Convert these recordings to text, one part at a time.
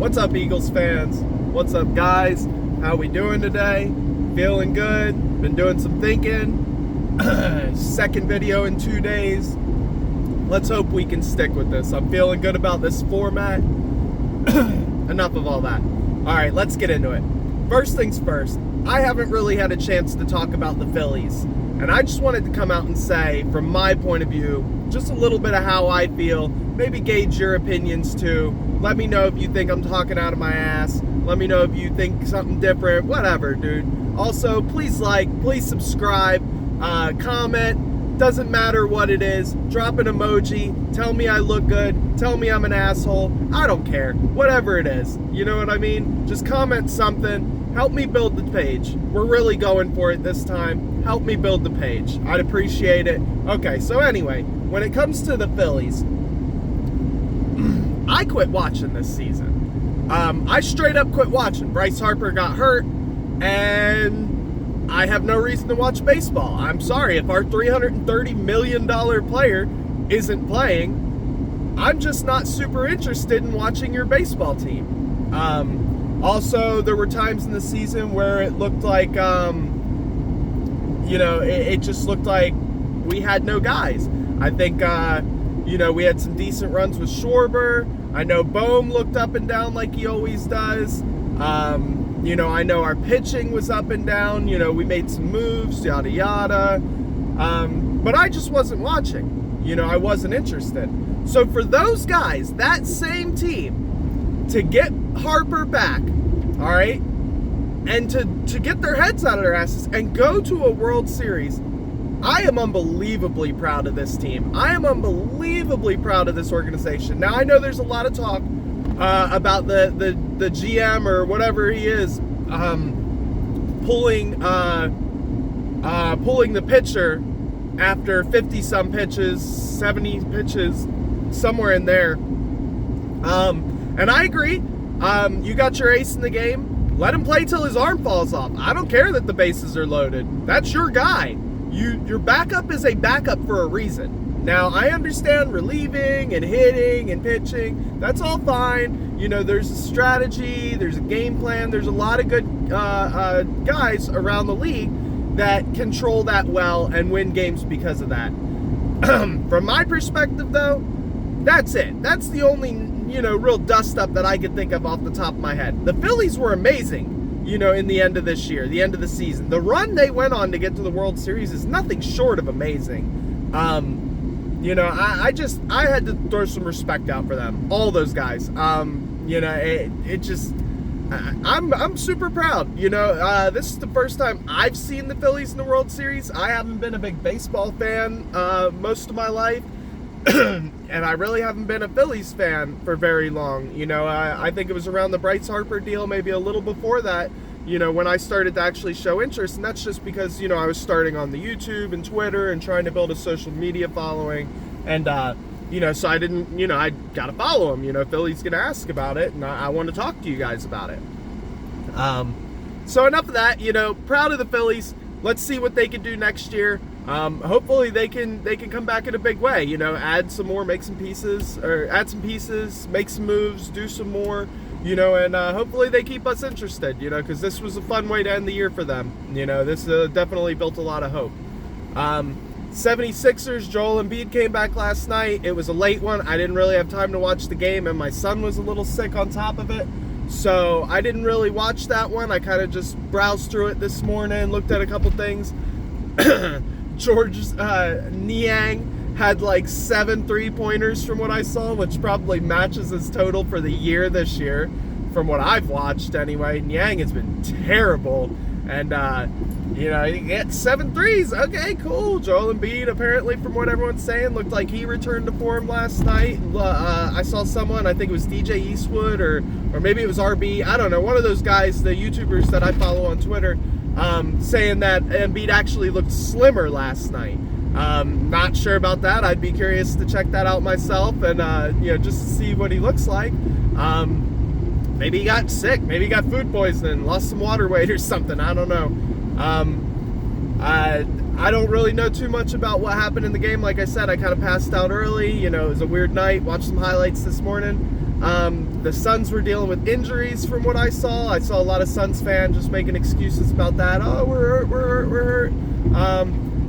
What's up, Eagles fans? What's up, guys? How we doing today? Feeling good? Been doing some thinking. Second video in 2 days. Let's hope we can stick with this. I'm feeling good about this format. Enough of all that. All right, let's get into it. First things first, I haven't really had a chance to talk about the Phillies. And I just wanted to come out and say, from my point of view, just a little bit of how I feel. Maybe gauge your opinions too. Let me know if you think I'm talking out of my ass. Let me know if you think something different. Whatever, dude. Also, please please subscribe, comment. Doesn't matter what it is. Drop an emoji. Tell me I look good. Tell me I'm an asshole. I don't care. Whatever it is. You know what I mean? Just comment something. Help me build the page. We're really going for it this time. Help me build the page. I'd appreciate it. Okay, so anyway, when it comes to the Phillies, I quit watching this season. I straight up quit watching. Bryce Harper got hurt, and I have no reason to watch baseball. I'm sorry, if our $330 million player isn't playing, I'm just not super interested in watching your baseball team. Also, there were times in the season where it looked like, it just looked like we had no guys. I think, we had some decent runs with Schwarber. I know Bohm looked up and down like he always does. I know our pitching was up and down. We made some moves, yada, yada. But I just wasn't watching. I wasn't interested. So for those guys, that same team, to get Harper back, all right, and to get their heads out of their asses and go to a World Series, I am unbelievably proud of this team. I am unbelievably proud of this organization. Now, I know there's a lot of talk about the GM or whatever he is pulling the pitcher after 50-some pitches, 70 pitches, somewhere in there. And I agree. You got your ace in the game. Let him play till his arm falls off. I don't care that the bases are loaded. That's your guy. Your backup is a backup for a reason. Now, I understand relieving and hitting and pitching. That's all fine. There's a strategy. There's a game plan. There's a lot of good guys around the league that control that well and win games because of that. From my perspective, though, that's it. That's the only, real dust-up that I could think of off the top of my head. The Phillies were amazing. In the end of this year, the end of the season. The run they went on to get to the World Series is nothing short of amazing. I had to throw some respect out for them. All those guys. I'm super proud. This is the first time I've seen the Phillies in the World Series. I haven't been a big baseball fan most of my life. And I really haven't been a Phillies fan for very long. I think it was around the Bryce Harper deal, maybe a little before that, when I started to actually show interest. And that's just because, I was starting on the YouTube and Twitter and trying to build a social media following. And, so I didn't, I got to follow them. Philly's going to ask about it, and I want to talk to you guys about it. So enough of that, proud of the Phillies. Let's see what they can do next year. Hopefully they can come back in a big way, add some more, add some pieces, make some moves, do some more, and hopefully they keep us interested, because this was a fun way to end the year for them. This definitely built a lot of hope. 76ers, Joel Embiid came back last night. It was a late one. I didn't really have time to watch the game, and my son was a little sick on top of it. So I didn't really watch that one. I kind of just browsed through it this morning, looked at a couple things. George Niang had like 7 3-pointers from what I saw, which probably matches his total for the year this year, from what I've watched anyway. Niang has been terrible, and he gets 7 threes. Okay, cool. Joel Embiid, apparently, from what everyone's saying, looked like he returned to form last night. I saw someone, I think it was DJ Eastwood or maybe it was RB, I don't know, one of those guys, the YouTubers that I follow on Twitter, saying that Embiid actually looked slimmer last night. Not sure about that. I'd be curious to check that out myself and, just to see what he looks like. Maybe he got sick. Maybe he got food poisoning, lost some water weight or something. I don't know. I don't really know too much about what happened in the game. Like I said, I kind of passed out early. It was a weird night. Watched some highlights this morning. The Suns were dealing with injuries from what I saw. I saw a lot of Suns fans just making excuses about that. Oh, we're hurt.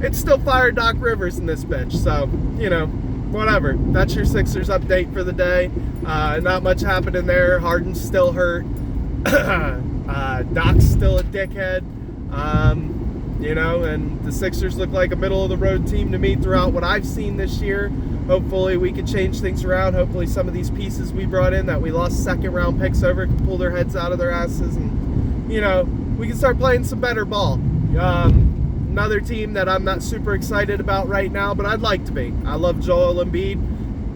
It's still fired Doc Rivers in this bitch. So, whatever. That's your Sixers update for the day. Not much happening there. Harden's still hurt. Doc's still a dickhead. And the Sixers look like a middle-of-the-road team to me throughout what I've seen this year. Hopefully we can change things around. Hopefully some of these pieces we brought in that we lost second-round picks over can pull their heads out of their asses, and, we can start playing some better ball. Another team that I'm not super excited about right now, but I'd like to be. I love Joel Embiid.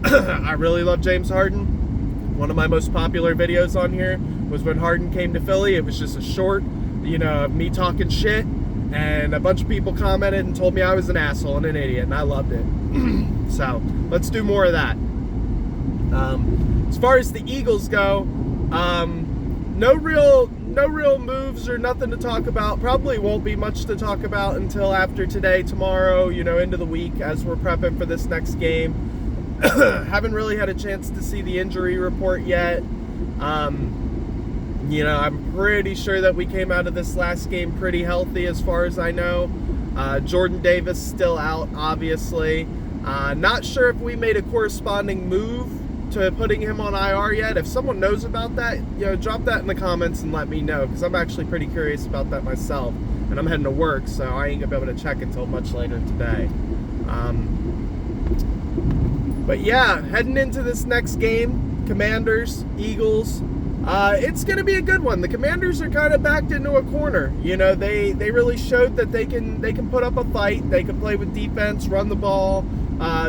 I really love James Harden. One of my most popular videos on here was when Harden came to Philly. It was just a short, of me talking shit, and a bunch of people commented and told me I was an asshole and an idiot, and I loved it. So let's do more of that. As far as the Eagles go, no real moves or nothing to talk about. Probably won't be much to talk about until after today, tomorrow, into the week as we're prepping for this next game. Haven't really had a chance to see the injury report yet. I'm pretty sure that we came out of this last game pretty healthy as far as I know. Jordan Davis still out, obviously. Not sure if we made a corresponding move to putting him on IR yet. If someone knows about that, drop that in the comments and let me know, because I'm actually pretty curious about that myself. And I'm heading to work, so I ain't going to be able to check until much later today. But yeah, heading into this next game, Commanders, Eagles, it's going to be a good one. The Commanders are kind of backed into a corner. They really showed that they can put up a fight. They can play with defense, run the ball,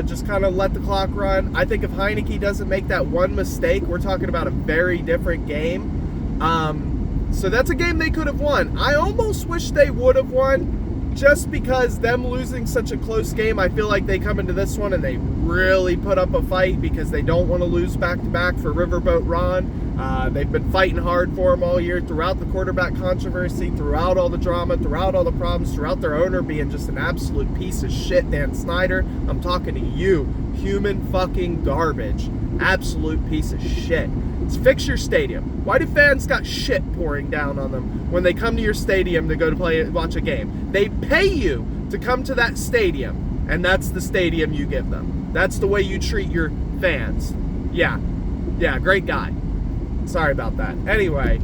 just kind of let the clock run. I think if Heineke doesn't make that one mistake, we're talking about a very different game. So that's a game they could have won. I almost wish they would have won, just because them losing such a close game, I feel like they come into this one and they really put up a fight because they don't want to lose back-to-back for Riverboat Ron. They've been fighting hard for him all year, throughout the quarterback controversy, throughout all the drama, throughout all the problems, throughout their owner being just an absolute piece of shit, Dan Snyder. I'm talking to you, human fucking garbage. Absolute piece of shit. Fix your stadium. Why do fans got shit pouring down on them when they come to your stadium to go to watch a game? They pay you to come to that stadium, and that's the stadium you give them. That's the way you treat your fans. Yeah, great guy. Sorry about that. Anyway,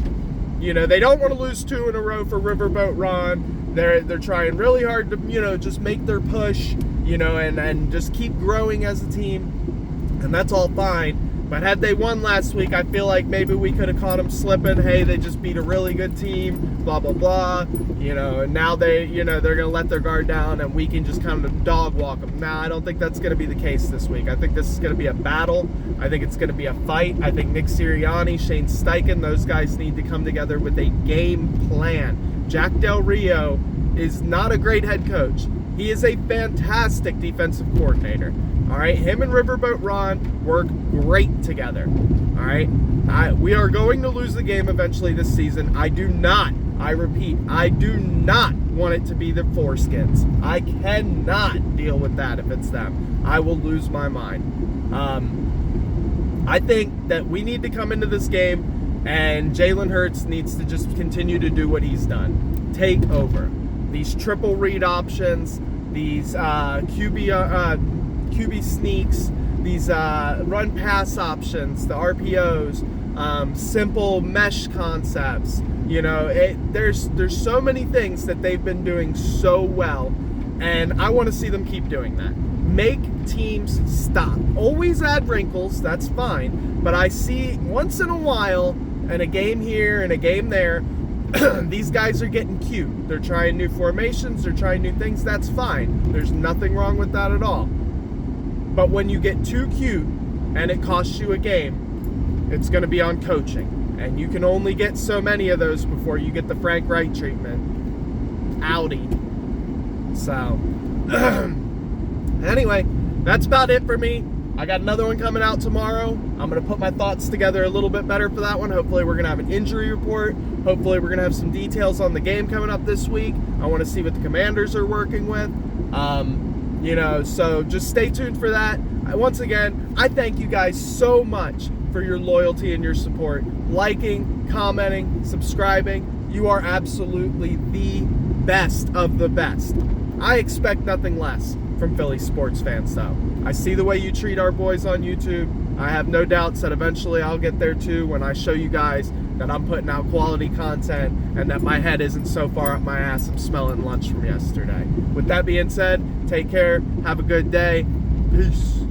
they don't want to lose 2 in a row for Riverboat Ron. They're trying really hard to, just make their push, and just keep growing as a team, and that's all fine. But had they won last week, I feel like maybe we could have caught them slipping. Hey, they just beat a really good team, blah, blah, blah. And now they're going to let their guard down and we can just kind of dog walk them. Nah, I don't think that's going to be the case this week. I think this is going to be a battle. I think it's going to be a fight. I think Nick Sirianni, Shane Steichen, those guys need to come together with a game plan. Jack Del Rio is not a great head coach. He is a fantastic defensive coordinator. All right, him and Riverboat Ron work great together. All right, we are going to lose the game eventually this season. I do not want it to be the Foreskins. I cannot deal with that if it's them. I will lose my mind. I think that we need to come into this game, and Jalen Hurts needs to just continue to do what he's done. Take over. These triple read options, these QB sneaks, these run pass options, the RPOs, simple mesh concepts. There's so many things that they've been doing so well, and I want to see them keep doing that. Make teams stop. Always add wrinkles, that's fine, but I see once in a while, in a game here and a game there, these guys are getting cute. They're trying new formations, they're trying new things, that's fine. There's nothing wrong with that at all. But when you get too cute and it costs you a game, it's going to be on coaching. And you can only get so many of those before you get the Frank Wright treatment. Audi. So, anyway, that's about it for me. I got another one coming out tomorrow. I'm going to put my thoughts together a little bit better for that one. Hopefully we're going to have an injury report. Hopefully we're going to have some details on the game coming up this week. I want to see what the Commanders are working with. So just stay tuned for that. Once again, I thank you guys so much for your loyalty and your support. Liking, commenting, subscribing. You are absolutely the best of the best. I expect nothing less from Philly sports fans, though. I see the way you treat our boys on YouTube. I have no doubts that eventually I'll get there too when I show you guys that I'm putting out quality content and that my head isn't so far up my ass I'm smelling lunch from yesterday. With that being said, take care, have a good day, peace.